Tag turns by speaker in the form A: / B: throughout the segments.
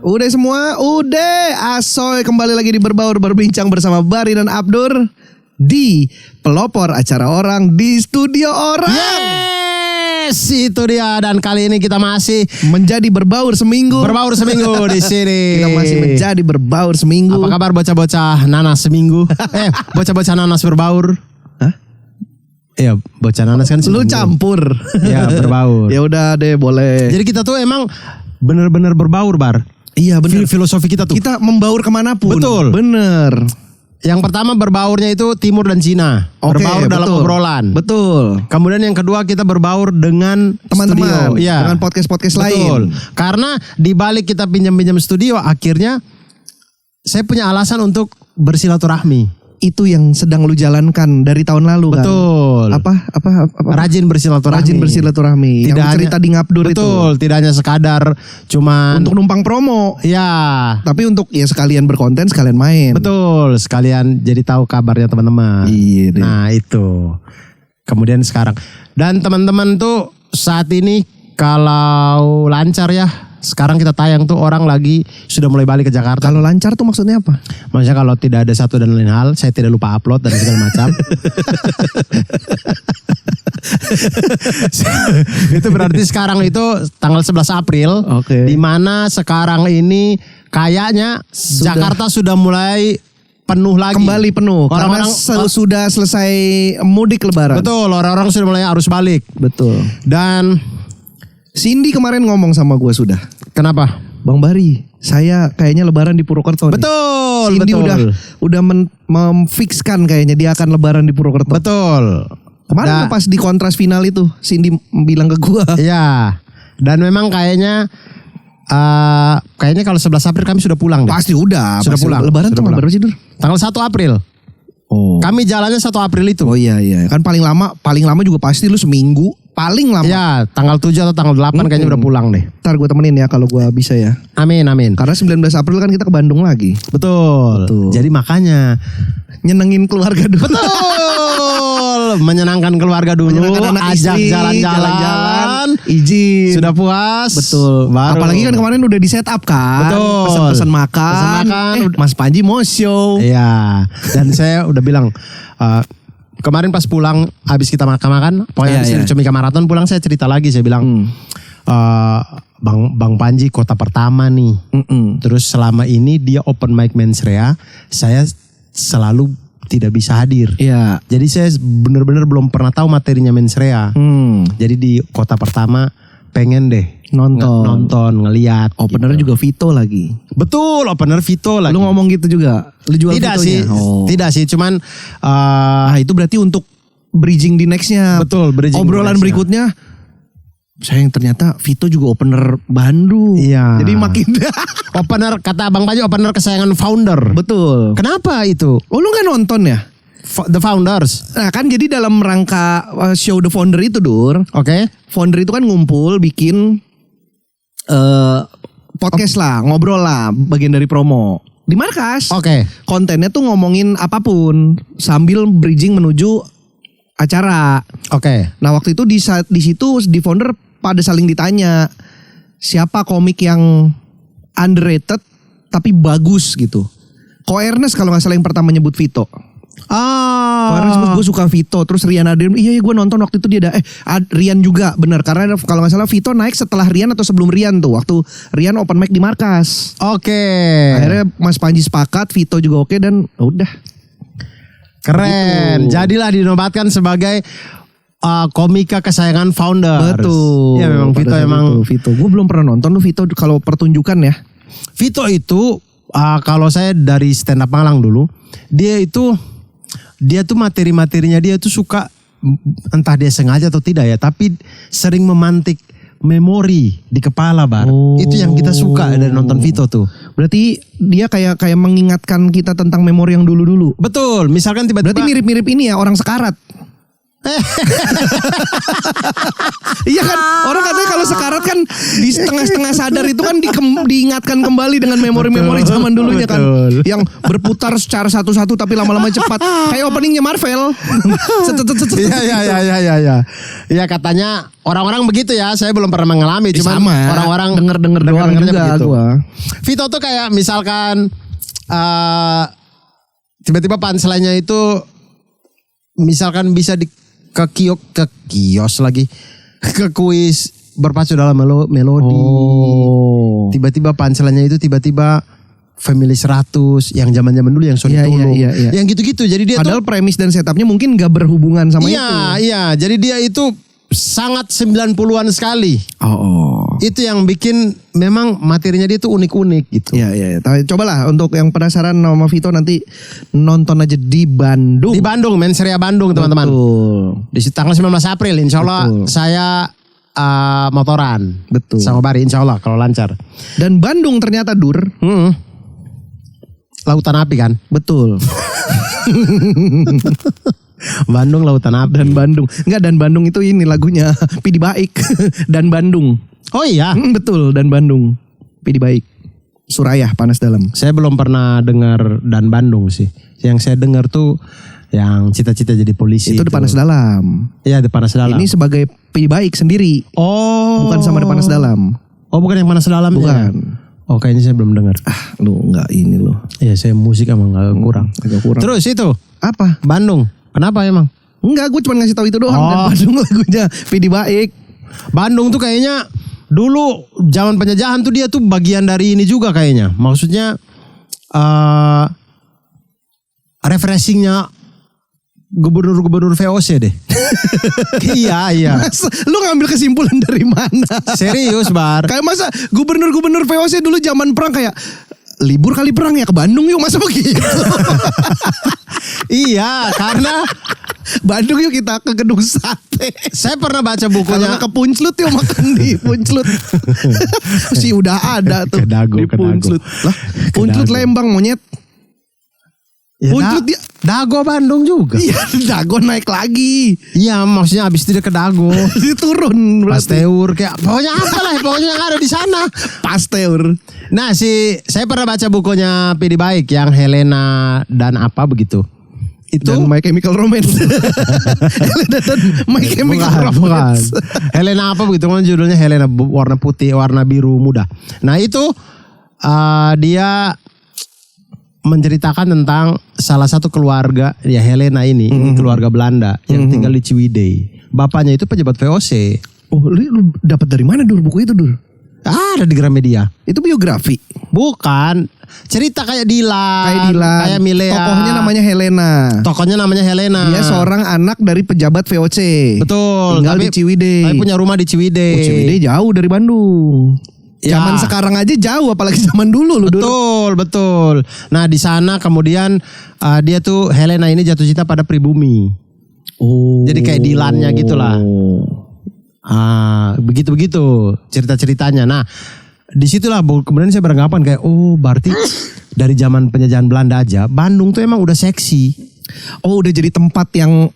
A: Udah semua? Udah. Asoy kembali lagi di Berbaur berbincang bersama Bari dan Abdur di pelopor acara orang di studio orang.
B: Yes, itu dia. Dan kali ini kita masih
A: menjadi berbaur seminggu.
B: berbaur seminggu di sini.
A: Kita masih menjadi berbaur seminggu.
B: Apa kabar bocah-bocah nanas seminggu? Bocah-bocah nanas berbaur. Hah? Iya, bocah nanas kan
A: lu campur.
B: Ya, berbaur.
A: Ya udah deh, boleh.
B: Jadi kita tuh emang bener-bener berbaur, Bar.
A: Iya bener.
B: Filosofi kita tuh.
A: Kita membaur kemanapun.
B: Betul.
A: Bener.
B: Yang pertama berbaurnya itu Timur dan Cina.
A: Oke,
B: berbaur dalam
A: betul.
B: obrolan.
A: Betul.
B: Kemudian yang kedua kita berbaur dengan
A: Teman-teman.
B: studio. Ya.
A: Dengan podcast-podcast
B: Betul.
A: lain.
B: Karena di balik kita pinjam-pinjam studio, akhirnya saya punya alasan untuk bersilaturahmi.
A: Itu yang sedang lu jalankan dari tahun lalu kan.
B: Betul.
A: Apa?
B: Rajin bersilaturahmi.
A: Rajin bersilaturahmi. Yang cerita di Ngabdur itu.
B: Betul, tidak hanya sekadar cuman
A: untuk numpang promo.
B: Ya.
A: Tapi untuk ya sekalian berkonten, sekalian main.
B: Betul, sekalian jadi tahu kabarnya teman-teman.
A: Iya deh.
B: Nah, itu. Kemudian sekarang. Dan teman-teman tuh saat ini kalau lancar ya, sekarang kita tayang tuh orang lagi sudah mulai balik ke Jakarta.
A: Kalau lancar tuh maksudnya apa?
B: Maksudnya kalau tidak ada satu dan lain hal, saya tidak lupa upload dan segala macam. Itu berarti sekarang itu tanggal 11 April.
A: Oke.
B: Di mana sekarang ini kayaknya Jakarta sudah mulai penuh lagi.
A: Kembali penuh.
B: Orang-orang
A: sudah selesai mudik lebaran.
B: Betul, orang-orang sudah mulai arus balik.
A: Betul.
B: Dan
A: Cindy kemarin ngomong sama gue sudah.
B: kenapa?
A: Bang Bari, saya kayaknya lebaran di Purwokerto nih.
B: Betul,
A: Cindy
B: betul.
A: udah memfikskan kayaknya dia akan lebaran di Purwokerto.
B: Betul.
A: Kemarin pas di kontras final itu Cindy bilang ke gua.
B: Iya. Dan memang kayaknya kalau 11 April kami sudah pulang deh.
A: Pasti udah.
B: Sudah pulang.
A: Lebaran
B: Sudah
A: tanggal
B: pulang.
A: berapa sih, Dur?
B: Tanggal 1 April.
A: Oh.
B: Kami jalannya 1 April itu.
A: Oh iya. Kan paling lama juga pasti lu seminggu. Paling lama.
B: Ya, tanggal 7 atau tanggal 8 kayaknya udah pulang deh.
A: Ntar gue temenin ya kalau gue bisa ya.
B: Amin.
A: Karena 19 April kan kita ke Bandung lagi.
B: Betul. Jadi makanya
A: nyenengin keluarga dulu.
B: betul. Menyenangkan keluarga dulu.
A: Menyenangkan anak
B: ajak
A: istri,
B: jalan-jalan.
A: Izin.
B: Sudah puas.
A: Betul.
B: Baru.
A: Apalagi kan kemarin udah di set up kan.
B: Betul.
A: Pesan makan. Mas Panji mau show.
B: Iya. Dan saya udah bilang kemarin pas pulang habis kita makan, pokoknya habis Cemika Marathon pulang saya cerita lagi, saya bilang Bang Panji kota pertama nih. Terus selama ini dia open mic mensrea, saya selalu tidak bisa hadir.
A: Iya.
B: Jadi saya benar-benar belum pernah tahu materinya mensrea. Jadi di kota pertama pengen deh nonton, ngeliat.
A: Opener
B: gitu.
A: juga Vito lagi.
B: Betul, opener Vito lagi.
A: Lu ngomong gitu juga? Lu jual
B: Tidak
A: Vitonya?
B: sih, tidak sih. Cuman
A: itu berarti untuk bridging di nextnya.
B: betul, bridging
A: Obrolan
B: di next-nya.
A: berikutnya. Sayang ternyata Vito juga opener Bandung.
B: Iya.
A: Jadi makin
B: opener, kata Bang Panji, opener kesayangan founder.
A: betul.
B: Kenapa itu?
A: Oh lu gak nonton ya?
B: The Founders.
A: Nah kan jadi dalam rangka show The Founder itu Dur.
B: Oke.
A: Founder itu kan ngumpul bikin podcast lah, ngobrol lah, bagian dari promo. Di markas.
B: Oke.
A: Kontennya tuh ngomongin apapun sambil bridging menuju acara.
B: Oke.
A: Nah waktu itu di situ di Founder pada saling ditanya siapa komik yang underrated tapi bagus gitu. Ko Ernest kalau nggak salah yang pertama nyebut Vito. Karena gue suka Vito. Terus Rian Adrian, iya gue nonton waktu itu dia Rian juga benar. Karena kalau gak salah Vito naik setelah Rian atau sebelum Rian tuh. Waktu Rian open mic di markas.
B: Oke.
A: Akhirnya Mas Panji sepakat, Vito juga oke dan udah.
B: Keren.
A: Gitu.
B: Jadilah dinobatkan sebagai komika kesayangan Founders.
A: Betul.
B: Ya memang Vito emang.
A: Vito. Gue belum pernah nonton tuh Vito kalau pertunjukan ya.
B: Vito itu kalau saya dari stand up Malang dulu, dia tuh materi-materinya dia tuh suka, entah dia sengaja atau tidak ya, tapi sering memantik memori di kepala, Bar. Itu yang kita suka dari nonton Vito tuh.
A: Berarti dia kayak mengingatkan kita tentang memori yang dulu-dulu.
B: Betul, misalkan tiba-tiba.
A: Berarti mirip-mirip ini ya orang sekarat. Iya kan, orang katanya kalau sekarat kan di setengah-setengah sadar itu kan diingatkan kembali dengan memori-memori zaman dulunya kan, yang berputar secara satu-satu tapi lama-lama cepat, kayak openingnya Marvel.
B: Iya. Iya katanya orang-orang begitu ya. Saya belum pernah mengalami, cuman
A: Sama,
B: orang-orang
A: denger doang juga
B: begitu.
A: gua.
B: Vito tuh kayak misalkan tiba-tiba punchline-nya itu misalkan bisa ke kios lagi, ke kuis berpacu dalam melodi.
A: Oh.
B: Tiba-tiba punchline-nya itu tiba-tiba Family 100 yang zaman-zaman dulu yang Sony
A: Iya,
B: Tulung.
A: iya.
B: Yang gitu-gitu. Jadi dia
A: Padahal
B: tuh
A: premis dan setupnya mungkin gak berhubungan sama itu.
B: iya. Jadi dia itu sangat 90-an sekali.
A: Oh.
B: Itu yang bikin memang materinya dia tuh unik-unik gitu.
A: Iya. Tapi cobalah untuk yang penasaran sama Vito nanti nonton aja di Bandung.
B: Di Bandung, Menseria Bandung teman-teman.
A: Betul.
B: Di tanggal 19 April insya Allah
A: Betul.
B: saya motoran.
A: Betul.
B: Sama Bari insya Allah kalau lancar.
A: Dan Bandung ternyata Dur.
B: Lautan api kan?
A: Betul.
B: Bandung lautan api.
A: Dan Bandung. Enggak, dan Bandung itu ini lagunya Pidi Baik. Dan Bandung.
B: Oh iya.
A: Betul, dan Bandung. Pidi Baik. Suraya Panas Dalam.
B: Saya belum pernah dengar Dan Bandung sih. Yang saya dengar tuh yang cita-cita jadi polisi.
A: Itu di Panas Dalam.
B: Iya di Panas Dalam.
A: Ini sebagai Pidi Baik sendiri.
B: Oh.
A: Bukan sama di Panas Dalam.
B: Oh bukan yang Panas Dalam.
A: Bukan.
B: Oh kayaknya saya belum dengar.
A: Lu enggak ini lu.
B: Iya saya musik emang agak kurang.
A: Agak kurang.
B: Terus itu
A: Apa?
B: Bandung. Kenapa emang?
A: Enggak, gue cuma ngasih tahu itu doang.
B: Oh.
A: Dan Bandung lagunya Pidi Baik.
B: Bandung tuh kayaknya dulu zaman penjajahan tuh dia tuh bagian dari ini juga kayaknya. Maksudnya refreshingnya gubernur-gubernur VOC deh. Iya.
A: Masa, lu ngambil kesimpulan dari mana?
B: Serius Bar.
A: Kayak masa gubernur-gubernur VOC dulu zaman perang kayak libur kali perang ya ke Bandung yuk, masa begitu?
B: Iya karena
A: Bandung yuk kita ke gedung sate.
B: saya pernah baca
A: Kalau
B: bukunya.
A: nggak ke Punclut yuk makan di Punclut. Si udah ada tuh
B: Ke Dago,
A: di
B: ke Dago.
A: Punclut. Lah, Punclut
B: Dago.
A: Lembang monyet.
B: Ya,
A: Punclut dia.
B: Dago Bandung juga.
A: Iya, Dago naik lagi.
B: Iya maksudnya abis itu dia ke Dago.
A: Dia turun berarti.
B: Pasteur kayak pokoknya apa lah pokoknya yang ada di sana.
A: Pasteur.
B: Nah saya pernah baca bukunya Pidi Baik yang Helena dan apa begitu. Itu
A: Dan My Chemical Romance. Helena dan My Chemical Romance.
B: Helena apa begitu kan judulnya Helena warna putih warna biru muda. Nah itu dia menceritakan tentang salah satu keluarga ya Helena ini keluarga Belanda yang tinggal di Ciwidey. Bapaknya itu pejabat VOC.
A: Oh, lu dapat dari mana Dur buku itu Dur?
B: Ada di Gramedia.
A: Itu biografi.
B: Bukan cerita kayak Dilan,
A: Kayak Dilan.
B: kayak Milea.
A: Tokohnya namanya Helena.
B: Tokohnya namanya Helena.
A: Dia seorang anak dari pejabat VOC.
B: Betul.
A: Tinggal di Ciwidey.
B: Tapi punya rumah di Ciwidey.
A: Oh, Ciwidey jauh dari Bandung.
B: Ya.
A: Zaman sekarang aja jauh, apalagi zaman dulu lu Dur.
B: Betul. Nah di sana kemudian dia tuh Helena ini jatuh cinta pada pribumi.
A: Oh.
B: Jadi kayak Dilannya gitulah. Begitu-begitu cerita-ceritanya. Nah disitulah kemudian saya beranggapan kayak berarti dari zaman penjajahan Belanda aja Bandung tuh emang udah seksi.
A: Oh, udah jadi tempat yang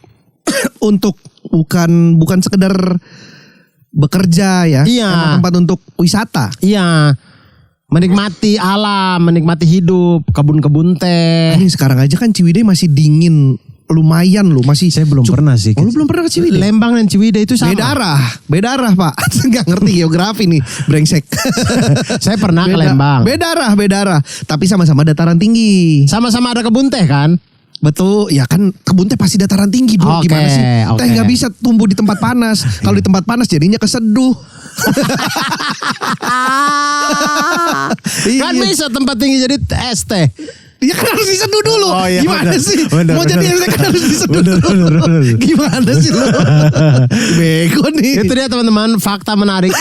A: untuk bukan sekedar bekerja ya.
B: Iya.
A: Emang tempat untuk wisata.
B: Iya. Menikmati alam, menikmati hidup, kebun-kebun teh.
A: Ini sekarang aja kan Ciwidey masih dingin. Lumayan loh, masih.
B: Saya belum pernah sih.
A: Oh, lu belum pernah ke Ciwidey?
B: Lembang dan Ciwidey itu sama.
A: Beda arah Pak. Nggak ngerti geografi nih, brengsek.
B: Saya pernah ke Lembang.
A: Beda arah. Tapi sama-sama dataran tinggi.
B: Sama-sama ada kebun teh kan?
A: Betul, ya kan kebun teh pasti dataran tinggi dulu.
B: Oke,
A: Gimana sih?
B: oke.
A: Teh nggak bisa tumbuh di tempat panas. Kalau di tempat panas jadinya keseduh.
B: Kan bisa tempat tinggi jadi es teh.
A: Dia kan harus diseduh dulu.
B: Oh, iya,
A: Gimana
B: bener.
A: sih?
B: Bener,
A: Mau jadi
B: bener.
A: es teh kan harus diseduh dulu.
B: Bener.
A: Gimana sih lo? Bego nih.
B: Itu dia teman-teman fakta menarik.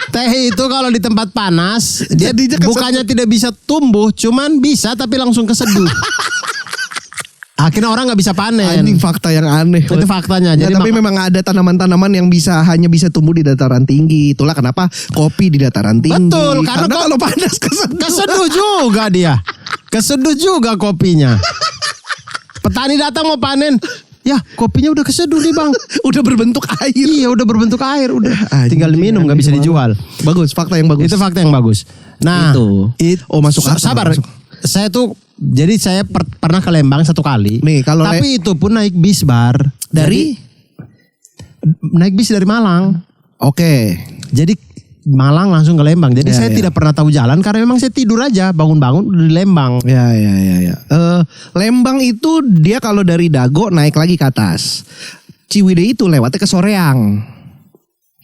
B: Teh itu kalau di tempat panas dia
A: Jadinya keseduh.
B: bukannya tidak bisa tumbuh, cuman bisa tapi langsung keseduh. Akhirnya orang nggak bisa panen.
A: Anjing, fakta yang aneh.
B: Itu faktanya.
A: Ya,
B: Jadi
A: tapi memang ada tanaman-tanaman yang hanya bisa tumbuh di dataran tinggi. Itulah kenapa kopi di dataran tinggi.
B: Betul, karena
A: kalau panas keseduh.
B: keseduh juga dia. Keseduh juga kopinya. Petani datang mau panen. Ya kopinya udah keseduh nih bang.
A: Udah berbentuk air.
B: Iya udah berbentuk air. Udah tinggal
A: Anjing,
B: minum gak bisa
A: aneh
B: dijual.
A: Bagus, fakta yang bagus.
B: Itu fakta yang bagus. Nah
A: Oh masuk akal.
B: Sabar.
A: Masuk.
B: Saya tuh jadi saya pernah ke Lembang 1 kali.
A: Nih kalau
B: tapi itu pun naik bis bar.
A: dari
B: Naik bis dari Malang.
A: Oke.
B: Jadi Malang langsung ke Lembang. Jadi
A: Ya,
B: saya
A: ya.
B: tidak pernah tahu jalan karena memang saya tidur aja, bangun-bangun udah di Lembang.
A: Ya. Lembang itu dia kalau dari Dago naik lagi ke atas. Ciwidey itu lewatnya ke Soreang,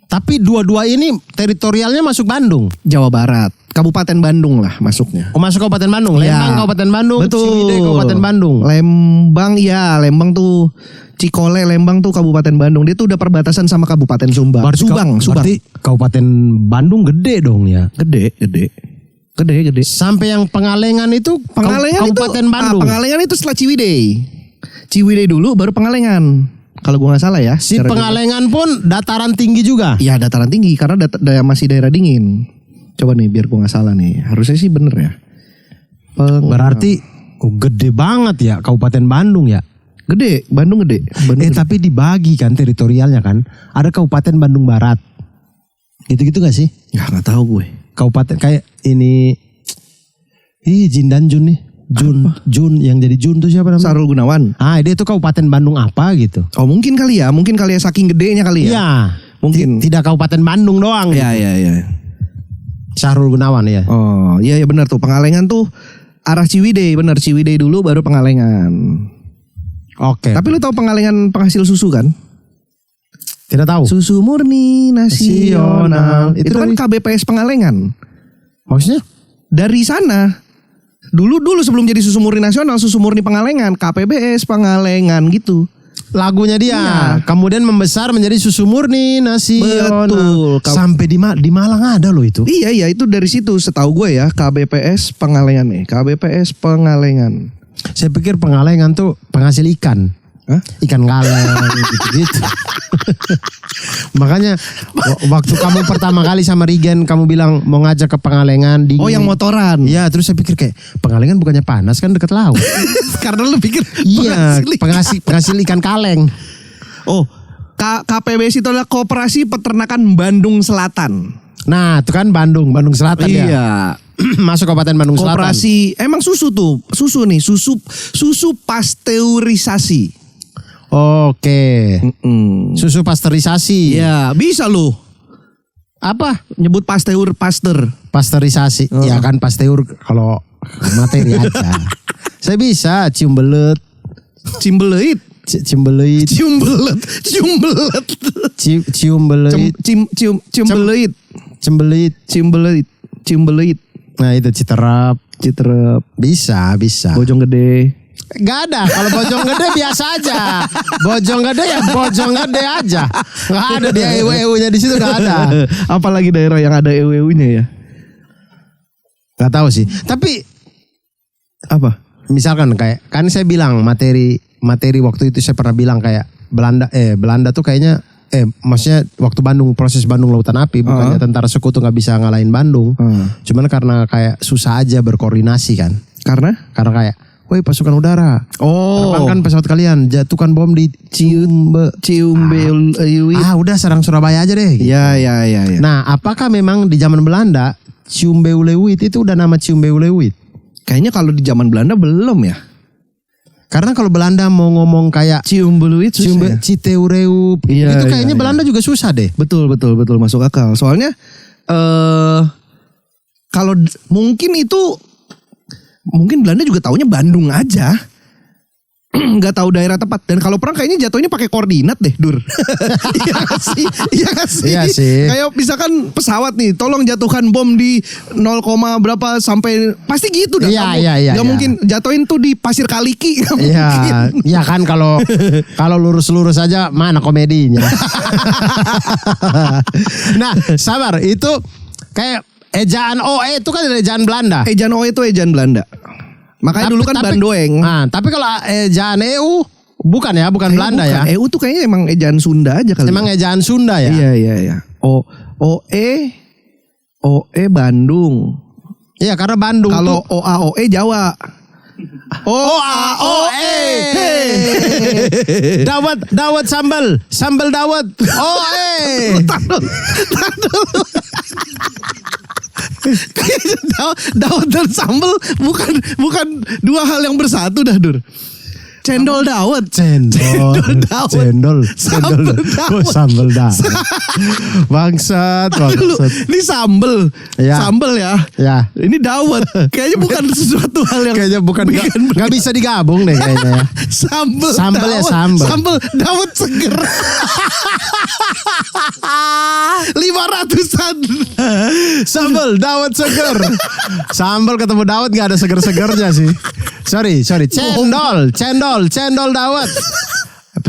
B: Tapi dua-dua ini teritorialnya masuk Bandung.
A: Jawa Barat. Kabupaten Bandung lah masuknya.
B: Oh masuk Kabupaten Bandung. Lembang
A: Ya.
B: Kabupaten Bandung.
A: Betul.
B: Ciwidey Kabupaten Bandung.
A: Lembang tuh Cikole, Lembang tuh Kabupaten Bandung. Dia tuh udah perbatasan sama Kabupaten Subang. Subang.
B: Berarti Kabupaten Bandung gede dong ya.
A: Gede.
B: Sampai yang Pengalengan itu
A: Pengalengan
B: Kabupaten
A: itu,
B: Bandung.
A: Pengalengan itu setelah Ciwidey. Ciwidey dulu baru Pengalengan. Kalau gua nggak salah ya.
B: Si
A: secara
B: Pengalengan pun dataran tinggi juga.
A: Iya dataran tinggi karena masih daerah dingin. Coba nih biar gua nggak salah nih. Harusnya sih bener ya.
B: Berarti gede banget ya Kabupaten Bandung ya.
A: Gede, Bandung gede.
B: Tapi dibagi kan teritorialnya kan. Ada Kabupaten Bandung Barat. Gitu-gitu gak sih?
A: Ya nggak tahu gue.
B: Kabupaten kayak ini. Jin dan Jun nih. Jun yang jadi Jun tuh siapa namanya?
A: Sarul Gunawan.
B: Dia tuh Kabupaten Bandung apa gitu.
A: Oh mungkin kali ya saking gedenya kali ya.
B: Iya.
A: Mungkin.
B: Tidak Kabupaten Bandung doang.
A: Iya.
B: Sahrul Gunawan ya.
A: Oh iya benar tuh Pengalengan tuh arah Ciwidey, benar Ciwidey dulu baru Pengalengan.
B: Oke.
A: Tapi lu tahu Pengalengan penghasil susu kan?
B: Tidak tahu.
A: Susu murni nasional. Itu kan
B: dari-
A: KBPS Pengalengan.
B: Maksudnya?
A: Dari sana. Dulu sebelum jadi susu murni nasional, susu murni Pengalengan, KPBS Pengalengan gitu.
B: Lagunya dia.
A: Iya.
B: Kemudian membesar menjadi susu murni nasional.
A: Betul.
B: Sampai di Malang ada loh itu.
A: Iya itu dari situ setahu gue ya KBPS Pengalengan nih. KBPS Pengalengan.
B: Saya pikir Pengalengan tuh penghasil ikan.
A: Hah?
B: Ikan galeng gitu-gitu. Makanya waktu kamu pertama kali sama Rigen kamu bilang mau ngajak ke Pengalengan dingin.
A: Oh yang motoran.
B: Iya, terus saya pikir kayak Pengalengan bukannya panas kan dekat laut.
A: Karena lu pikir
B: Iya, penghasil ikan kaleng.
A: Oh, KPBS itu adalah Koperasi Peternakan Bandung Selatan.
B: Nah, itu kan Bandung Selatan ya.
A: Iya.
B: Masuk Kabupaten Bandung Selatan.
A: Koperasi emang susu nih, susu pasteurisasi.
B: Oke. Susu pasteurisasi.
A: Iya, bisa loh.
B: Apa?
A: Nyebut pasteur.
B: Pasteurisasi. Ya kan pasteur kalau materi aja. Saya bisa cium belut.
A: Cimbeleit.
B: Cium belut.
A: Cium belet.
B: Cium belut.
A: Cimbeleit. Cimbeleit.
B: Nah itu citerap. Bisa.
A: Bojong gede.
B: Gak ada. Kalau bojong gede biasa aja. Bojong gede ya bojong gede aja. Gak ada dia EU-nya di situ gak ada.
A: Apalagi daerah yang ada EU-nya ya.
B: Gak tahu sih. Tapi
A: Apa?
B: misalkan kayak kan saya bilang materi waktu itu saya pernah bilang kayak Belanda tuh kayaknya maksudnya waktu proses Bandung Lautan Api bukannya tentara sekutu nggak bisa ngalahin Bandung. Cuman karena kayak susah aja berkoordinasi kan.
A: Karena
B: Kayak woi pasukan udara.
A: Oh.
B: Terbangkan pesawat kalian, jatuhkan bom di
A: Ciumbeleuit.
B: udah serang Surabaya aja deh.
A: Ya.
B: Nah, apakah memang di zaman Belanda Ciumbeleuit itu udah nama Ciumbeleuit?
A: Kayaknya kalau di zaman Belanda belum ya.
B: Karena kalau Belanda mau ngomong kayak
A: Ciumbeleuit susah ya?
B: Citeureup
A: Iya,
B: itu kayaknya
A: iya.
B: Belanda juga susah deh.
A: Betul masuk akal. Soalnya kalau mungkin Belanda juga taunya Bandung aja. Nggak tahu daerah tepat. Dan kalau perang kayaknya jatuhnya pakai koordinat deh, Dur. Iya nggak sih?
B: Iya sih.
A: Kayak misalkan pesawat nih, tolong jatuhkan bom di 0, berapa sampai pasti gitu dah.
B: Iya.
A: Nggak mungkin jatuhin tuh di Pasir Kaliki. Nggak mungkin.
B: Iya kan kalau lurus-lurus aja mana komedinya. Nah, sabar itu kayak ejaan OE itu kan ejaan Belanda.
A: Ejaan OE itu ejaan Belanda. Makanya dulu kan Bandoeng.
B: Nah, tapi kalau ejaan EU bukan Belanda
A: bukan.
B: ya.
A: EU tuh kayaknya emang ejaan Sunda aja kali.
B: Emang ejaan Sunda ya?
A: Iya. OE Bandung.
B: Iya, karena Bandung
A: Kalau
B: tuh
A: OAOE Jawa.
B: O-A-O-E. Dawet sambal dawet. O-E.
A: Kayaknya dawet dan sambal bukan dua hal yang bersatu dah, Dur. Cendol dawet.
B: Cendol
A: dawet.
B: Sambal dawet. Bangsat.
A: Ini sambal.
B: Ya.
A: Sambal ya.
B: Ya.
A: Ini dawet. Kayaknya bukan sesuatu hal yang
B: Kayaknya bukan nggak bisa digabung deh kayaknya ya.
A: Sambal
B: Ya
A: dawet.
B: sambal.
A: Sambal dawet seger. 500-an.
B: Sambal dawet seger. Sambal ketemu dawet nggak ada seger-segernya sih. Sorry. Cendol dawet.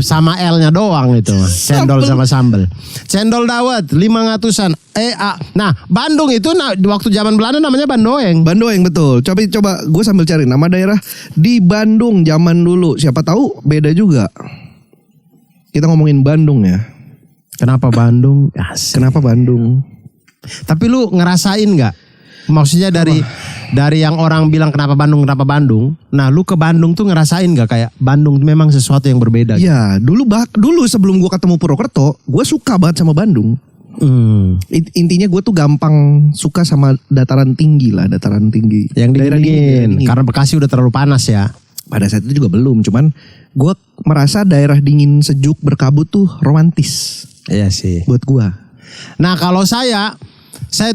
B: Sama L-nya doang itu. Cendol sama sambal. Cendol dawet 500-an. Nah, Bandung itu waktu zaman Belanda namanya Bandoeng.
A: Bandoeng betul. Coba gue sambil cari nama daerah di Bandung zaman dulu. Siapa tahu beda juga. Kita ngomongin Bandung ya.
B: Kenapa Bandung? Asik.
A: Kenapa Bandung?
B: Tapi lu ngerasain nggak? Maksudnya dari yang orang bilang kenapa Bandung. Nah, lu ke Bandung tuh ngerasain nggak kayak Bandung memang sesuatu yang berbeda?
A: Ya, dulu sebelum gue ketemu Purwokerto, gue suka banget sama Bandung. Intinya gue tuh gampang suka sama dataran tinggi.
B: Yang
A: Daerah
B: dingin. Karena Bekasi udah terlalu panas ya.
A: Pada saat itu juga belum, cuman gue merasa daerah dingin sejuk berkabut tuh romantis.
B: Iya sih.
A: Buat gue.
B: Nah, kalau saya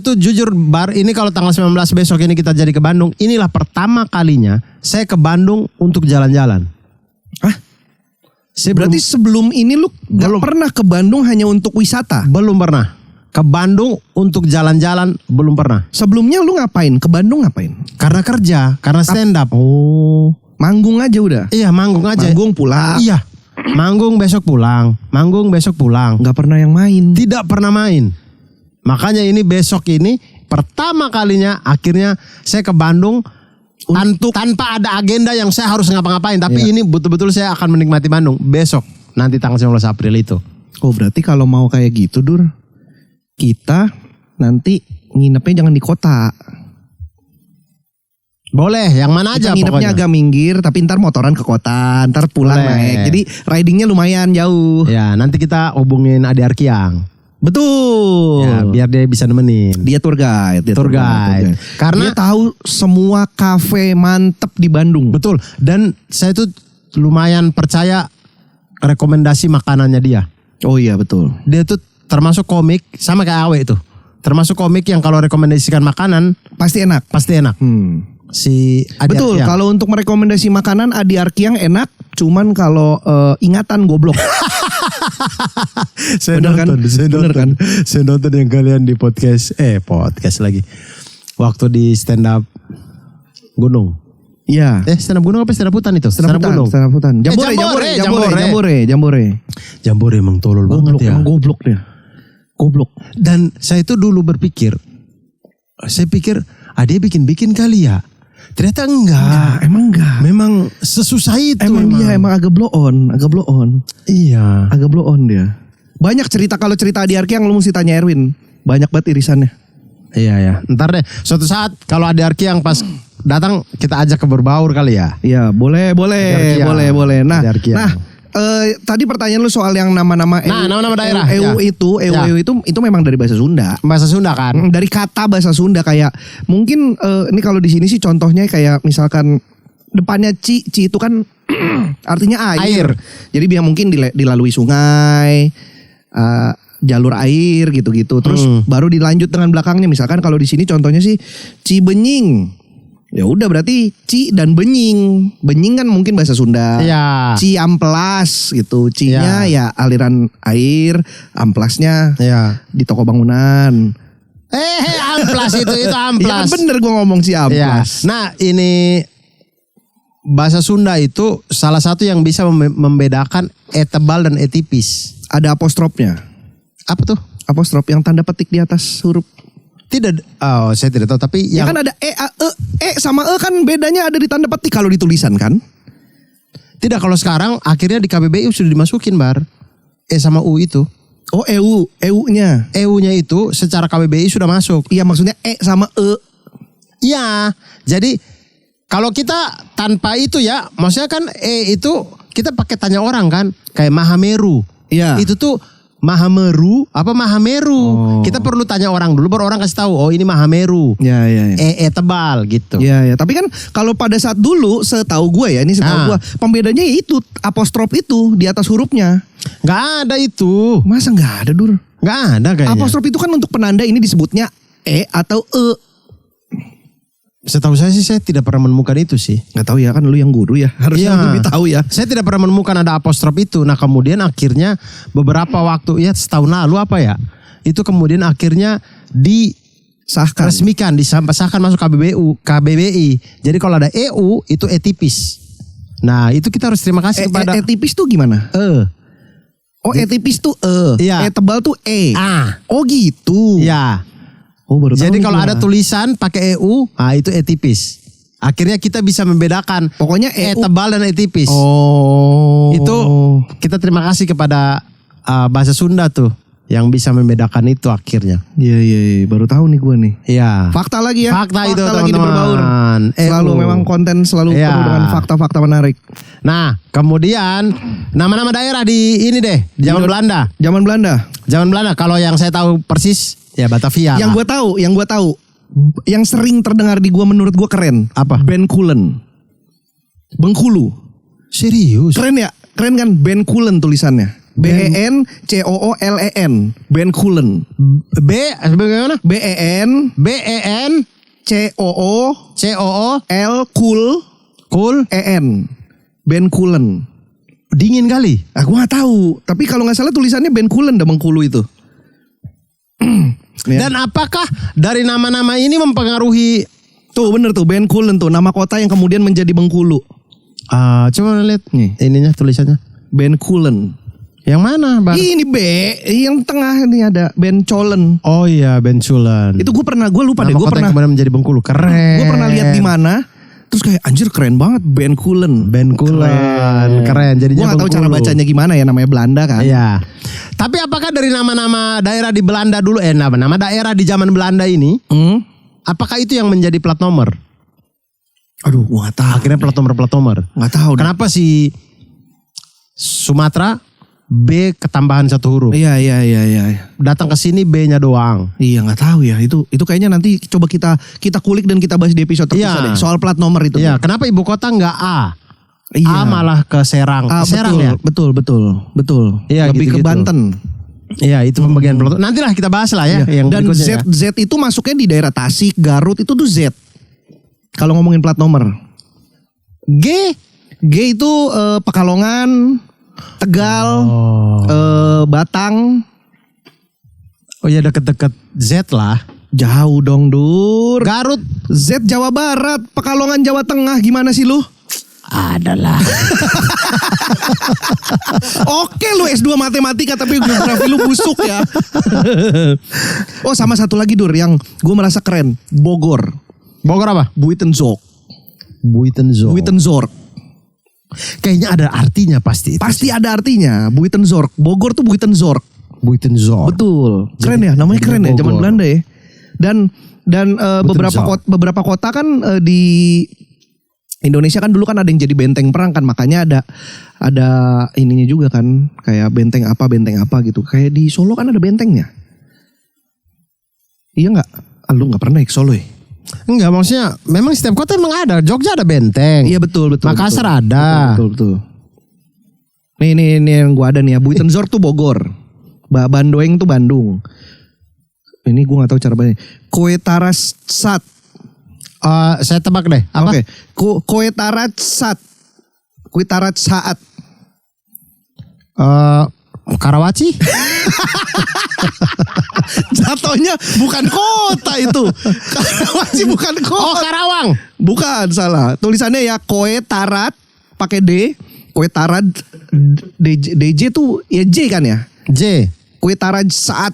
B: tuh jujur ini kalau tanggal 19 besok ini kita jadi ke Bandung, inilah pertama kalinya saya ke Bandung untuk jalan-jalan.
A: Hah? Berarti sebelum ini lu gak pernah ke Bandung hanya untuk wisata?
B: Belum pernah. Ke Bandung untuk jalan-jalan belum pernah.
A: Sebelumnya lu ngapain? Ke Bandung ngapain?
B: Karena kerja, karena stand up.
A: Oh, manggung aja udah?
B: Iya, manggung aja.
A: Manggung pulang?
B: Iya, manggung besok pulang.
A: Gak pernah yang main?
B: Tidak pernah main. Makanya ini besok ini pertama kalinya akhirnya saya ke Bandung tanpa ada agenda yang saya harus ngapa-ngapain. Tapi ini betul-betul saya akan menikmati Bandung besok. Nanti tanggal 19 April itu.
A: Oh, berarti kalau mau kayak gitu, Dur, kita nanti nginepnya jangan di kota.
B: Boleh, yang mana aja
A: kita nginepnya
B: pokoknya.
A: agak minggir, tapi ntar motoran ke kota, ntar pulang naik. Jadi ridingnya lumayan jauh.
B: Ya, nanti kita hubungin Ade Arkiang.
A: Betul.
B: Ya, biar dia bisa nemenin.
A: Dia tour guide.
B: Karena
A: dia tahu semua kafe mantep di Bandung.
B: Betul. Dan saya tuh lumayan percaya rekomendasi makanannya dia.
A: Oh iya, betul.
B: Dia tuh termasuk komik sama kayak Awe itu. Termasuk komik yang kalau rekomendasikan makanan
A: pasti enak.
B: Si Adi
A: Betul,
B: Arkiang.
A: kalau untuk merekomendasi makanan Adi Arkiang enak, cuman kalau ingatan goblok. Bener kan?
B: Saya nonton yang kalian di podcast lagi. Waktu di stand up gunung.
A: Iya.
B: Stand up gunung apa stand up hutan itu?
A: Stand up hutan. Jambore
B: Emang tolol banget ya.
A: Emang goblok dia. Goblok.
B: Dan saya itu dulu berpikir, saya pikir dia bikin kali ya. Ternyata enggak.
A: Emang enggak.
B: Memang sesusah itu.
A: Dia emang agak blow on.
B: Iya.
A: Agak blow on dia. Banyak cerita, kalau cerita Adi Arkiang lu mesti tanya Erwin. Banyak banget irisannya.
B: Iya ya. Ntar deh suatu saat kalau Adi Arkiang pas datang kita ajak ke berbaur kali ya.
A: Iya, boleh. Nah, tadi pertanyaan lu soal yang nama-nama
B: nama-nama daerah.
A: itu memang dari bahasa Sunda.
B: Bahasa Sunda kan?
A: Dari kata bahasa Sunda kayak mungkin ini kalau di sini sih contohnya kayak misalkan depannya ci itu kan artinya air. Jadi biar mungkin dilalui sungai, jalur air gitu-gitu. Terus baru dilanjut dengan belakangnya. Misalkan kalau di sini contohnya sih Cibenying. Ya udah berarti Ci dan Benying. Benying kan mungkin bahasa Sunda.
B: Iya.
A: Ci amplas gitu. Cinya ya aliran air, amplasnya di toko bangunan.
B: Amplas itu amplas.
A: Ya bener gue ngomong Ci amplas.
B: Ya. Nah, ini bahasa Sunda itu salah satu yang bisa membedakan tebal dan tipis.
A: Ada apostrofnya.
B: Apa tuh?
A: Apostrof yang tanda petik di atas huruf.
B: Tidak, saya tidak tahu. Tapi
A: ya kan ada sama kan bedanya ada di tanda petik kalau di tulisan kan?
B: Tidak, kalau sekarang akhirnya di KBBI sudah dimasukin Bar. Sama U itu.
A: Oh EU-nya.
B: EU-nya itu secara KBBI sudah masuk.
A: Iya maksudnya sama
B: Iya, jadi Kalau kita tanpa itu ya, maksudnya kan itu kita pakai tanya orang kan, kayak Mahameru.
A: Iya.
B: Itu tuh Mahameru apa Mahameru? Kita perlu tanya orang dulu, baru orang kasih tahu. Oh ini Mahameru.
A: Ya, ya, ya.
B: Tebal gitu.
A: Ya, ya. Tapi kan kalau pada saat dulu, setahu gue ya, ini setahu gue, pembedanya itu apostrof itu di atas hurufnya.
B: Nggak ada itu.
A: Masa nggak ada, Dur?
B: Nggak ada kayaknya.
A: Apostrof itu kan untuk penanda ini disebutnya atau e.
B: Setahu saya sih saya tidak pernah menemukan itu sih.
A: Nggak tahu ya, kan lu yang guru ya, harusnya lebih tahu ya.
B: Saya tidak pernah menemukan ada apostrof itu. Nah kemudian akhirnya beberapa waktu ya setahun lalu apa ya, itu kemudian akhirnya
A: Sahkan.
B: resmikan, disahkan masuk KBBI. Jadi kalau ada EU itu tipis. Nah itu kita harus terima kasih kepada
A: tipis tuh gimana? Oh tipis tuh
B: Iya.
A: tebal tuh e. Oh gitu.
B: Ya.
A: Oh, baru tahu
B: Jadi
A: nih
B: kalau
A: gua.
B: ada tulisan pakai EU, itu tipis. Akhirnya kita bisa membedakan
A: Pokoknya EU.
B: tebal dan tipis.
A: Oh.
B: Itu kita terima kasih kepada bahasa Sunda tuh yang bisa membedakan itu akhirnya.
A: Iya, iya, iya, baru tahu nih gue nih.
B: Iya.
A: Fakta lagi ya.
B: Fakta itu
A: lagi di
B: teman-teman.
A: Berbaur. Selalu memang konten selalu
B: Iya.
A: penuh dengan fakta-fakta menarik.
B: Nah, kemudian nama-nama daerah di ini deh, di zaman Belanda.
A: Zaman Belanda.
B: Zaman Belanda kalau yang saya tahu persis ya Batavia.
A: Yang gue tahu, yang sering terdengar di gue menurut gue keren.
B: Apa?
A: Bengkulen. Bengkulu.
B: Serius?
A: Keren ya? Keren kan? Bengkulen tulisannya. Bencoollen. Bengkulen.
B: Bagaimana?
A: BEN
B: BEN
A: COOL
B: cool
A: EN. Bengkulen.
B: dingin kali.
A: Gue gak tahu. Tapi kalau gak salah tulisannya Bengkulen dah Bengkulu itu. Ya.
B: Dan apakah dari nama-nama ini mempengaruhi?
A: Tuh bener tuh Bengkulen tuh. Nama kota yang kemudian menjadi Bengkulu.
B: Coba lihat
A: Nih.
B: ininya tulisannya.
A: Bengkulen.
B: Yang mana, Bang?
A: Ini B. Yang tengah ini ada Bencolen.
B: Oh iya, Benculan.
A: Itu gue lupa deh.
B: Nama
A: Gue
B: kota
A: pernah
B: yang kemudian menjadi Bengkulu. Keren.
A: Gue pernah lihat di mana. Terus kayak anjir keren banget Bengkulen.
B: Keren. Jadinya
A: Gue gak tahu
B: Bengkulu.
A: cara bacanya gimana ya, namanya Belanda kan.
B: Iya. Tapi apakah dari nama-nama daerah di Belanda dulu, nama daerah di zaman Belanda ini, apakah itu yang menjadi plat nomor?
A: Aduh gue gak tahu.
B: Akhirnya plat nomor.
A: Gak tahu.
B: Kenapa si Sumatera B ketambahan satu huruf?
A: Iya.
B: Datang ke sini B-nya doang.
A: Iya nggak tahu ya. Itu kayaknya nanti coba kita kulik dan kita bahas di episode terpisah
B: Iya.
A: deh. Soal plat nomor itu.
B: Iya, kenapa ibu kota nggak A?
A: Iya.
B: A malah ke Serang. Serang
A: betul,
B: ya?
A: Betul.
B: Iya,
A: Lebih ke
B: gitu-gitu.
A: Banten.
B: Iya, itu pembagian plat. Nantilah kita bahas lah ya.
A: Iya.
B: Yang
A: Dan
B: berikutnya
A: Z itu masuknya di daerah Tasik, Garut itu tuh Z. Kalau ngomongin plat nomor. G itu Pekalongan, Tegal, Batang.
B: Oh iya, deket-deket Z lah.
A: Jauh dong Dur.
B: Garut.
A: Z Jawa Barat, Pekalongan Jawa Tengah, gimana sih lu?
B: Adalah.
A: Oke lu S2 matematika tapi geografi lu busuk ya. Oh sama satu lagi Dur yang gue merasa keren. Bogor.
B: Bogor apa?
A: Buitenzorg.
B: Kayaknya ada artinya pasti.
A: Pasti ada artinya. Buitenzorg. Bogor tuh Buitenzorg. Betul. Keren ya, namanya keren ya, zaman Belanda ya. Dan beberapa kota kan di Indonesia kan dulu kan ada yang jadi benteng perang kan, makanya ada ininya juga kan, kayak benteng apa gitu. Kayak di Solo kan ada bentengnya. Iya nggak? Lu nggak pernah ke Solo ya?
B: Enggak, maksudnya memang setiap kota emang ada. Jogja ada benteng.
A: Iya betul.
B: Makassar ada.
A: Betul. Nih yang gua ada nih ya. Buitenzorg tuh Bogor. Bandoeng tuh Bandung. Ini gua nggak tahu cara bacanya. Koetarasat.
B: Saya tebak deh. Apa?
A: Oke. Koetarasat.
B: Karawaci?
A: Jatuhnya bukan kota itu. Karawaci bukan kota.
B: Oh, Karawang.
A: Bukan, salah. Tulisannya ya Koetarat pakai D. Koetarat DJ tuh ya J kan ya?
B: J.
A: Koetarat saat.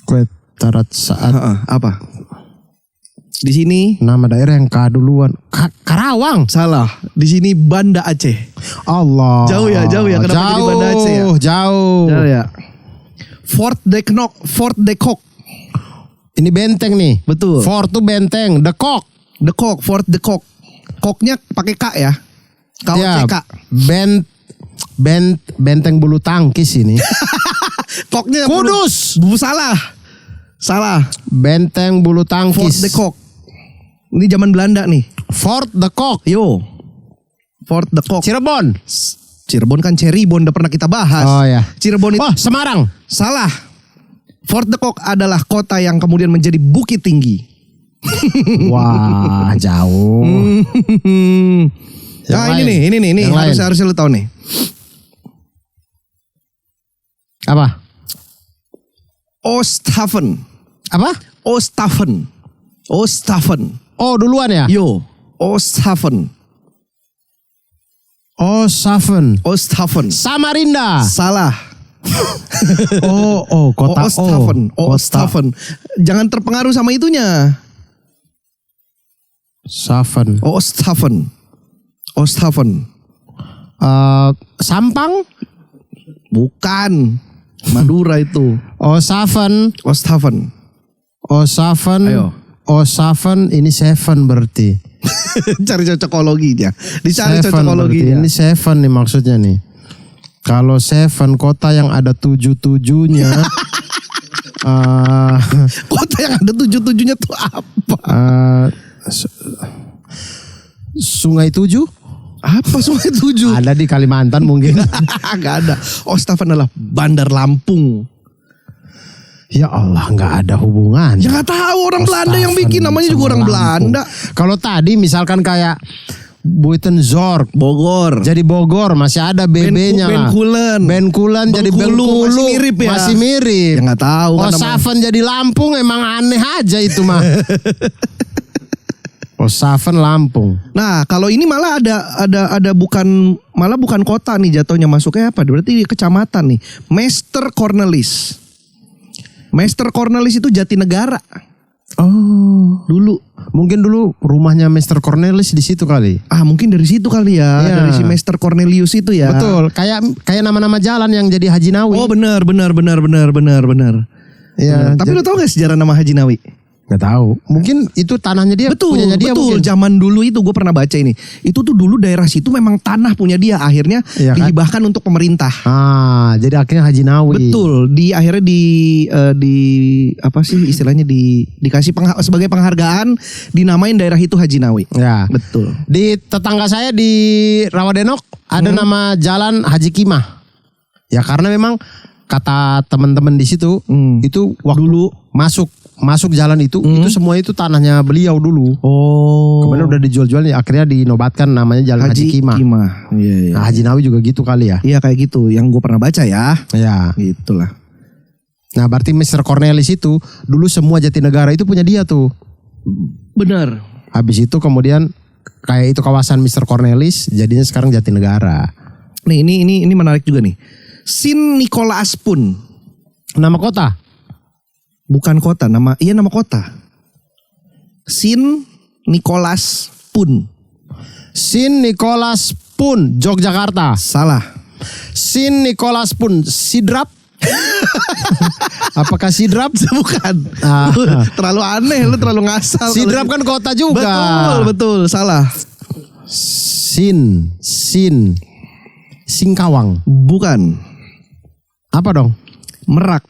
B: Koetarat saat.
A: Apa? Di sini
B: Nama daerah yang K duluan. Karawang.
A: salah. Di sini Banda Aceh.
B: Allah.
A: Jauh ya. Kenapa jadi Banda Aceh ya?
B: Jauh.
A: Jauh ya. Fort de Kock.
B: Ini benteng nih.
A: Betul.
B: Fort tuh benteng. The Cock.
A: The Kok, Fort the Kok. Koknya pakai K ya.
B: Ya,
A: KOCK.
B: benteng bulu tangkis ini.
A: Koknya
B: Kudus.
A: Salah.
B: Benteng bulu
A: Fort
B: tangkis.
A: the Kok. Ini zaman Belanda nih.
B: Fort the Kok.
A: Yo. Fort the Kok.
B: Cirebon.
A: Cirebon kan Cirebon udah pernah kita bahas.
B: Oh ya.
A: Cirebon itu
B: Semarang.
A: salah. Fort the Kok adalah kota yang kemudian menjadi bukit tinggi.
B: Wah, jauh. Yang
A: Nah,
B: lain.
A: ini
B: Yang lain.
A: harusnya lu tahu nih.
B: Apa?
A: Oosthaven.
B: Apa?
A: Oosthaven.
B: Oh, duluan ya?
A: Yo, Oosthaven.
B: Oosthaven. Samarinda.
A: Salah.
B: Kota
A: Oosthaven. Jangan terpengaruh sama itunya. Oosthaven.
B: Sampang.
A: Bukan. Madura itu.
B: Oosthaven.
A: Ayo.
B: Oosthaven ini seven berarti.
A: Cari cocokologinya. Dicari
B: Seven berarti.
A: cocokologinya.
B: Ini seven nih maksudnya nih. Kalau seven kota yang ada tujuh-tujuhnya.
A: Kota yang ada tujuh-tujuhnya tuh apa?
B: Sungai Tujuh?
A: Apa Sungai Tujuh?
B: Ada di Kalimantan mungkin.
A: Gak ada. Oosthaven adalah Bandar Lampung.
B: Ya Allah, nggak ada hubungan.
A: Ya nggak tahu orang Belanda yang bikin, namanya juga orang Belanda.
B: Kalau tadi misalkan kayak Buitenzorg,
A: Bogor.
B: jadi Bogor masih ada BB-nya lah. Benkulen jadi Bengkulu,
A: masih mirip ya.
B: Masih mirip.
A: Ya nggak tahu.
B: Oosthaven jadi Lampung, emang aneh aja itu mah. Oosthaven Lampung.
A: Nah, kalau ini malah ada bukan kota nih jatuhnya, masuknya apa? Berarti kecamatan nih. Meester Cornelis. Meester Cornelis itu Jatinegara.
B: Oh,
A: Dulu.
B: mungkin dulu rumahnya Mr. Cornelis di situ kali.
A: Mungkin dari situ kali ya.
B: Iya.
A: Dari si Meester Cornelius itu ya.
B: Betul, kayak nama-nama jalan yang jadi Haji Nawi.
A: Oh benar.
B: Iya.
A: Tapi lo tau gak sejarah nama Haji Nawi?
B: Nggak tahu. Mungkin itu tanahnya dia, punyanya dia
A: betul.
B: mungkin.
A: Zaman dulu itu gue pernah baca ini. Itu tuh dulu daerah situ memang tanah punya dia. Akhirnya
B: Iya kan?
A: dihibahkan untuk pemerintah.
B: Jadi akhirnya Haji Nawi.
A: Betul. Akhirnya di apa sih istilahnya dikasih sebagai penghargaan dinamain daerah itu Haji Nawi.
B: Ya.
A: Betul.
B: Di tetangga saya di Rawadenok ada nama jalan Haji Kimah. Ya karena memang kata teman-teman di situ itu waktu dulu masuk jalan itu semua itu tanahnya beliau dulu.
A: Oh.
B: Kemudian udah dijual-jual akhirnya dinobatkan namanya Jalan Haji Kimah.
A: Iya.
B: Nah, Haji Nawi juga gitu kali ya.
A: Iya kayak gitu yang gue pernah baca ya.
B: Ya.
A: Gitulah.
B: Nah berarti Mr. Cornelis itu dulu semua Jatinegara itu punya dia tuh.
A: Benar.
B: Habis itu kemudian kayak itu kawasan Mr. Cornelis jadinya sekarang Jatinegara.
A: Nih ini menarik juga nih. Sint Nicolaas-Pun.
B: Nama kota?
A: Bukan kota, nama kota. Sint Nicolaas-Pun.
B: Sint Nicolaas-Pun, Yogyakarta.
A: Salah.
B: Sint Nicolaas-Pun, Sidrap. Apakah Sidrap?
A: Bukan. Terlalu aneh, lu terlalu ngasal.
B: Sidrap kan kota juga.
A: Betul, salah.
B: Singkawang.
A: Bukan.
B: Apa dong?
A: Merak.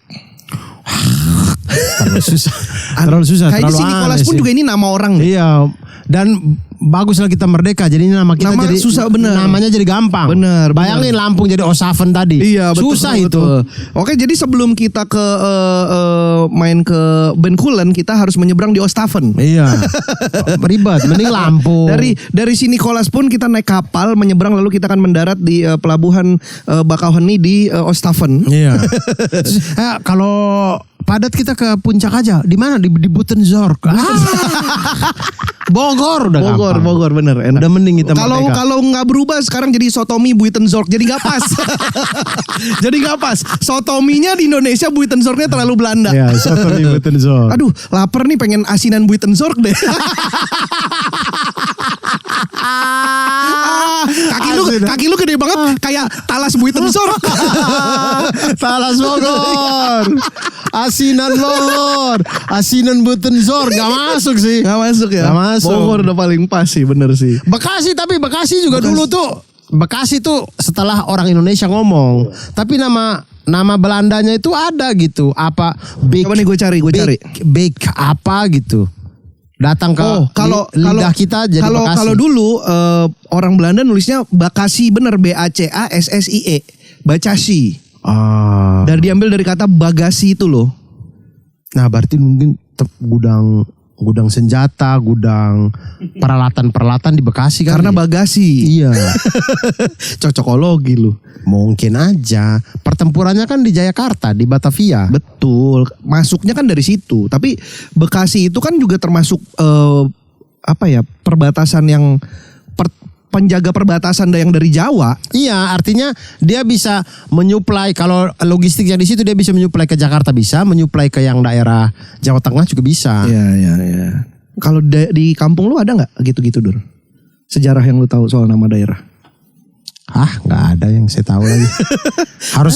B: Terlalu susah.
A: Kayak di Sint Nicolaas pun juga ini nama orang.
B: Iya. Dan baguslah kita merdeka. Jadi nama kita jadi
A: susah bener.
B: Namanya jadi gampang.
A: Bener.
B: Bayangin Lampung jadi Oosthaven tadi.
A: Iya betul.
B: Susah
A: betul.
B: itu.
A: Oke, jadi sebelum kita main ke Benkulen, kita harus menyeberang di Oosthaven.
B: Iya. Ribet. Mending Lampung.
A: Dari Sint Nicolaas pun kita naik kapal menyeberang, lalu kita akan mendarat di pelabuhan Bakauheni di Oosthaven.
B: Iya. Kalau padat kita ke puncak aja. Di mana? Di Buitenzorg. Bogor udah gampang.
A: Bogor bener enak.
B: Udah mending kita merdeka.
A: Kalau nggak berubah sekarang jadi Sotomi Buitenzorg, jadi nggak pas. Jadi nggak pas. Sotominya di Indonesia, Buitenzorgnya terlalu Belanda.
B: Ya, Sotomi Buitenzorg.
A: Aduh, lapar nih, pengen asinan Buitenzorg deh. Kaki lu gede banget kayak talas Buitenzorg.
B: Talas Bogor. Asinan Lohor, Asinan Butenzor gak masuk sih.
A: Gak masuk ya.
B: Gak masuk.
A: Bogor udah paling pas sih, bener sih.
B: Bekasi, tapi Bekasi juga dulu tuh. Bekasi tuh setelah orang Indonesia ngomong. Tapi nama Belandanya itu ada gitu. Apa?
A: Coba nih gue cari.
B: Bake apa gitu. Datang ke lidah kita jadi Bekasi.
A: Kalau dulu orang Belanda nulisnya Bakasi, bener, BACASSIE, Bacasi. Dan diambil dari kata bagasi itu loh.
B: Nah, berarti mungkin gudang senjata, gudang peralatan di Bekasi kan.
A: Karena bagasi.
B: Iya.
A: Cocokologi lu.
B: Mungkin aja. Pertempurannya kan di Jayakarta, di Batavia.
A: Betul. Masuknya kan dari situ. Tapi Bekasi itu kan juga termasuk perbatasan yang penjaga perbatasan yang dari Jawa.
B: Iya, artinya dia bisa menyuplai, kalau logistiknya di situ dia bisa menyuplai ke Jakarta, bisa menyuplai ke yang daerah Jawa Tengah juga bisa.
A: Iya. Kalau di kampung lu ada nggak gitu-gitu, Dur? Sejarah yang lu tahu soal nama daerah?
B: Nggak ada yang saya tahu lagi. harus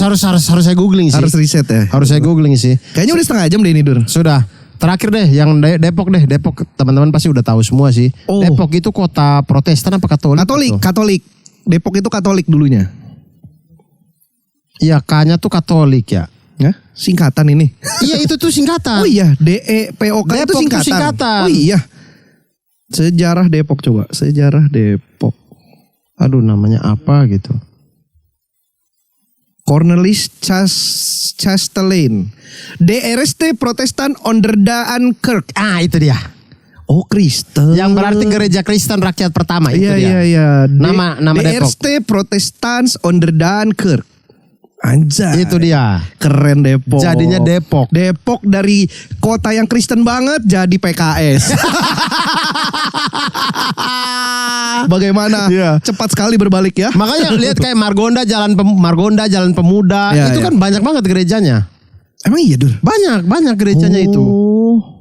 B: saya googling sih.
A: Harus riset ya.
B: Harus saya googling sih.
A: Kayaknya udah setengah jam deh ini, Dur.
B: Sudah. Terakhir deh yang Depok deh. Depok teman-teman pasti udah tahu semua sih.
A: Oh.
B: Depok itu kota Protestan apa Katolik?
A: Katolik. Depok itu Katolik dulunya.
B: Iya, K-nya tuh Katolik ya.
A: Ya, singkatan ini.
B: Iya, itu tuh singkatan.
A: Oh iya, DEPOK itu singkatan. Oh iya. Sejarah Depok coba. Sejarah Depok.
B: Aduh, namanya apa gitu.
A: Cornelis Chastelain. DRST Protestan Onderdaan Kerk.
B: Itu dia.
A: Oh, Kristen.
B: Yang berarti gereja Kristen rakyat pertama itu dia.
A: Iya.
B: Nama Depok.
A: DRST Protestants Onderdaan Kerk. Anjay.
B: Itu dia.
A: Keren Depok.
B: Jadinya Depok.
A: Depok dari kota yang Kristen banget jadi PKS. Bagaimana? Cepat sekali berbalik ya.
B: Makanya lihat kayak Margonda Jalan Pemuda itu kan banyak banget gerejanya.
A: Emang iya, Dur?
B: Banyak gerejanya itu.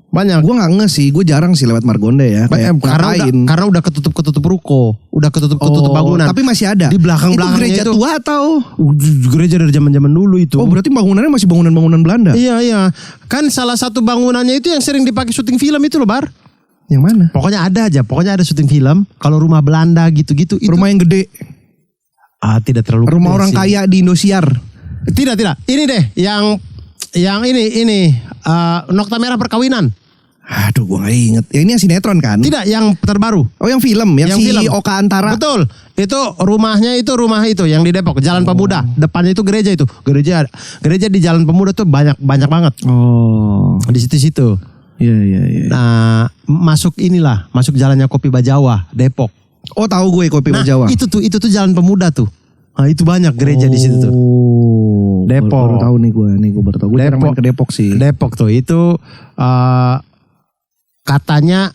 B: Banyak.
A: Gue gak nge sih, gue jarang sih lewat Margonda ya.
B: Karena udah ketutup ruko, udah ketutup bangunan.
A: Tapi masih ada.
B: Di belakang-belakangnya
A: itu gereja tua atau?
B: Gereja dari zaman dulu itu.
A: Oh, berarti bangunannya masih bangunan Belanda?
B: Iya. Kan salah satu bangunannya itu yang sering dipakai syuting film itu loh, Bar.
A: Yang mana?
B: Pokoknya ada syuting film. Kalau rumah Belanda gitu-gitu.
A: Rumah yang gede.
B: Tidak terlalu.
A: Rumah orang kaya di Indosiar.
B: Tidak. Ini deh, yang ini Nokta Merah Perkawinan.
A: Aduh, gue gak inget. Ya, ini yang sinetron kan?
B: Tidak, yang terbaru.
A: Oh, yang film, yang si film. Oka Antara.
B: Betul. Itu rumah itu yang di Depok, Jalan Pemuda. Depannya itu gereja itu. Gereja di Jalan Pemuda tuh banyak banget.
A: Oh.
B: Di situ.
A: Iya.
B: Nah, masuk jalannya Kopi Bajawa, Depok.
A: Oh, tahu gue Kopi Bajawa.
B: Itu tuh Jalan Pemuda tuh. Nah, itu banyak gereja di situ tuh. Depok.
A: Baru tahu nih gue baru tahu. Gue jarang main ke Depok sih.
B: Depok tuh itu katanya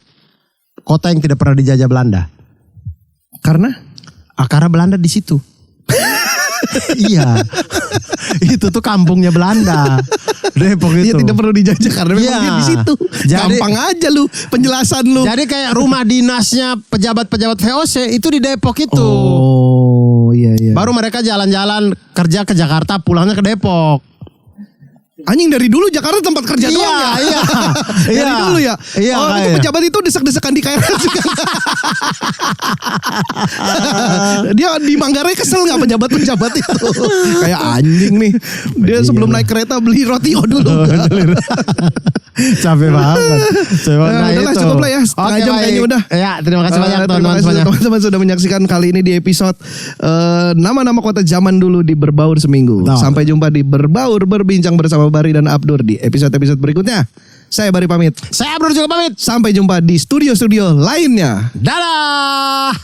B: kota yang tidak pernah dijajah Belanda.
A: Karena
B: Belanda di situ. Iya. Itu tuh kampungnya Belanda. Depok itu.
A: Iya, tidak perlu dijajah karena memang dia di situ. Gampang aja lu penjelasan lu.
B: Jadi kayak rumah dinasnya pejabat-pejabat VOC itu di Depok itu.
A: Oh, iya.
B: Baru mereka jalan-jalan kerja ke Jakarta, pulangnya ke Depok.
A: Anjing, dari dulu Jakarta tempat kerja doang ya?
B: Iya.
A: Dari dulu ya?
B: Iya,
A: itu pejabat itu desek-desekan di KRL juga. Dia di Manggarai kesel gak pejabat-pejabat itu? Kayak anjing nih. Dia sebelum naik kereta beli roti dulu.
B: Capek banget.
A: Nah, udahlah cukup lah ya. Setengah jam kayaknya udah.
B: Ya, terima kasih banyak teman-teman semuanya.
A: Teman-teman sudah menyaksikan kali ini di episode nama-nama kota zaman dulu di Berbaur Seminggu. Sampai jumpa di Berbaur berbincang bersama Bari dan Abdur di episode-episode berikutnya. Saya Bari pamit.
B: Saya Abdur juga pamit.
A: Sampai jumpa di studio-studio lainnya.
B: Dadah.